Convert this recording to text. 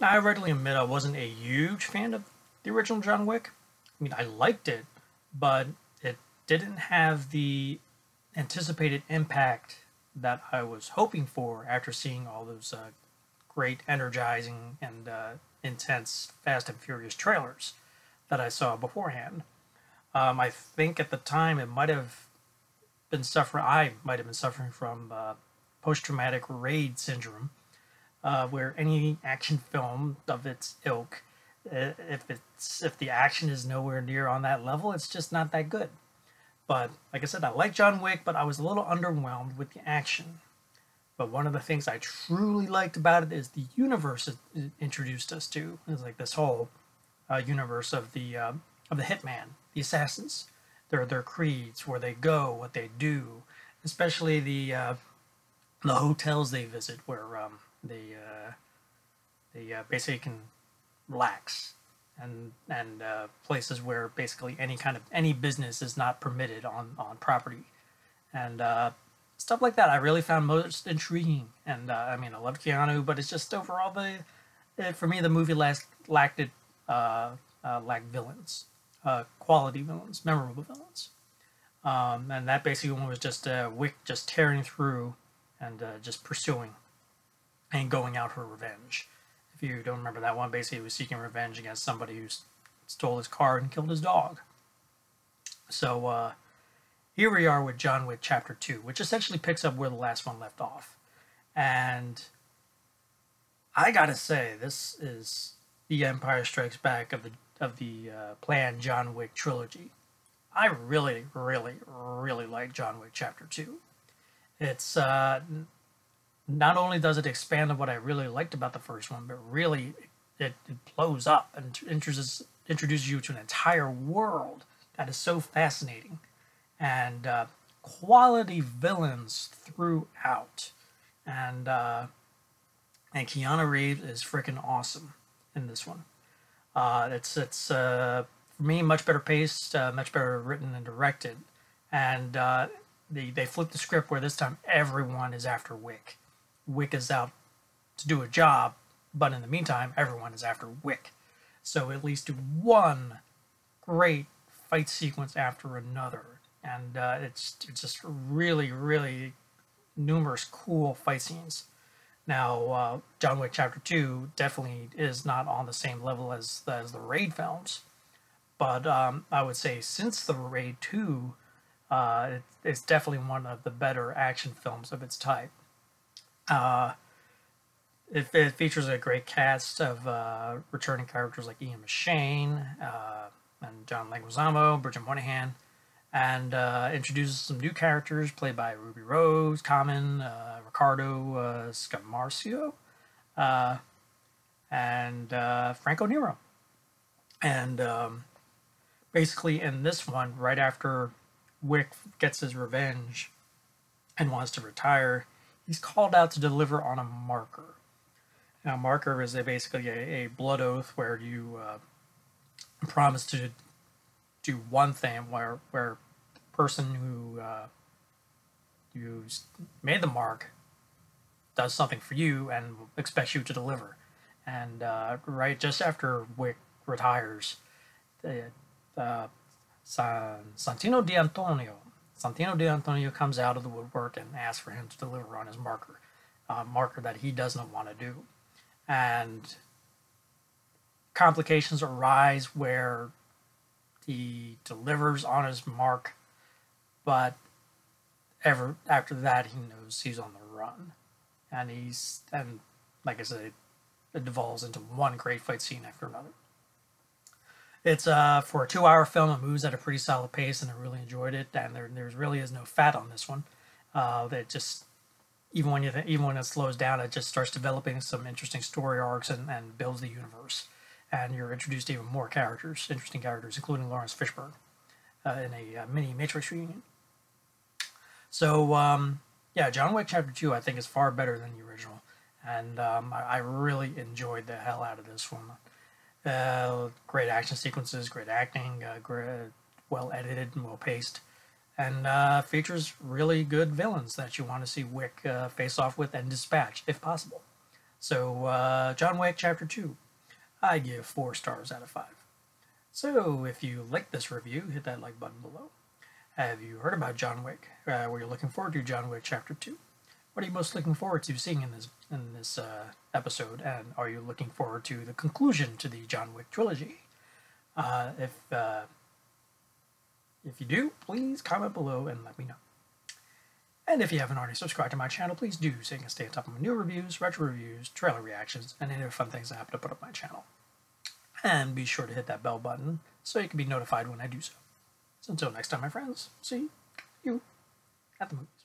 Now, I readily admit I wasn't a huge fan of the original John Wick. I mean, I liked it, but it didn't have the anticipated impact that I was hoping for after seeing all those great, energizing, and intense Fast and Furious trailers that I saw beforehand. I think at the time it might have been suffering. I might have been suffering from post-traumatic raid syndrome, where any action film of its ilk, if the action is nowhere near on that level, it's just not that good. But like I said, I like John Wick, but I was a little underwhelmed with the action. But one of the things I truly liked about it is the universe it introduced us to. It's like this whole universe of the hitman, the assassins, their creeds, where they go, what they do, especially the hotels they visit, where they basically can relax, and places where basically any business is not permitted on property, and stuff like that. I really found most intriguing, and I mean, I loved Keanu, but it's just overall for me the movie lacked villains, quality villains, memorable villains, and that basically one was just Wick just tearing through and just pursuing and going out for revenge. If you don't remember that one, basically he was seeking revenge against somebody who stole his car and killed his dog. So here we are with John Wick Chapter 2, which essentially picks up where the last one left off. And I gotta say, this is the Empire Strikes Back of the planned John Wick trilogy. I really, really, really like John Wick Chapter 2. It's not only does it expand on what I really liked about the first one, but really it blows up and introduces you to an entire world that is so fascinating, and quality villains throughout, and Keanu Reeves is freaking awesome in this one. It's for me much better paced, much better written and directed, and they flipped the script where this time everyone is after Wick. Wick is out to do a job, but in the meantime, everyone is after Wick. So at least one great fight sequence after another, and it's just really, really numerous cool fight scenes. Now, John Wick Chapter 2 definitely is not on the same level as the Raid films, but I would say since the Raid 2, it's definitely one of the better action films of its type. It features a great cast of returning characters like Ian McShane and John Leguizamo, Bridget Moynihan, and introduces some new characters played by Ruby Rose, Common, Ricardo Scamarcio, and Franco Nero. And basically in this one, right after Wick gets his revenge and wants to retire, he's called out to deliver on a marker. Now, marker is basically a blood oath where you promise to do one thing, where the person who made the mark does something for you and expects you to deliver. And right just after Wick retires, Santino D'Antonio comes out of the woodwork and asks for him to deliver on his marker, marker that he doesn't want to do. And complications arise where he delivers on his mark, but after that he knows he's on the run, and like I said, it devolves into one great fight scene after another. It's for a 2-hour film, it moves at a pretty solid pace, and I really enjoyed it. And there really is no fat on this one. It just even when it slows down, it just starts developing some interesting story arcs and builds the universe. And you're introduced to even more characters, interesting characters, including Lawrence Fishburne in a mini Matrix reunion. So yeah, John Wick Chapter 2 I think is far better than the original, and I really enjoyed the hell out of this one. Great action sequences, great acting, well edited and well paced, and features really good villains that you want to see Wick face off with and dispatch if possible. So, John Wick Chapter 2, I give 4 stars out of 5. So, if you like this review, hit that like button below. Have you heard about John Wick? Were you looking forward to John Wick Chapter 2? What are you most looking forward to seeing in this episode? And are you looking forward to the conclusion to the John Wick trilogy? If you do, please comment below and let me know. And if you haven't already subscribed to my channel, please do so you can stay on top of my new reviews, retro reviews, trailer reactions, and any other fun things I happen to put up on my channel. And be sure to hit that bell button so you can be notified when I do so. So until next time, my friends, see you at the movies.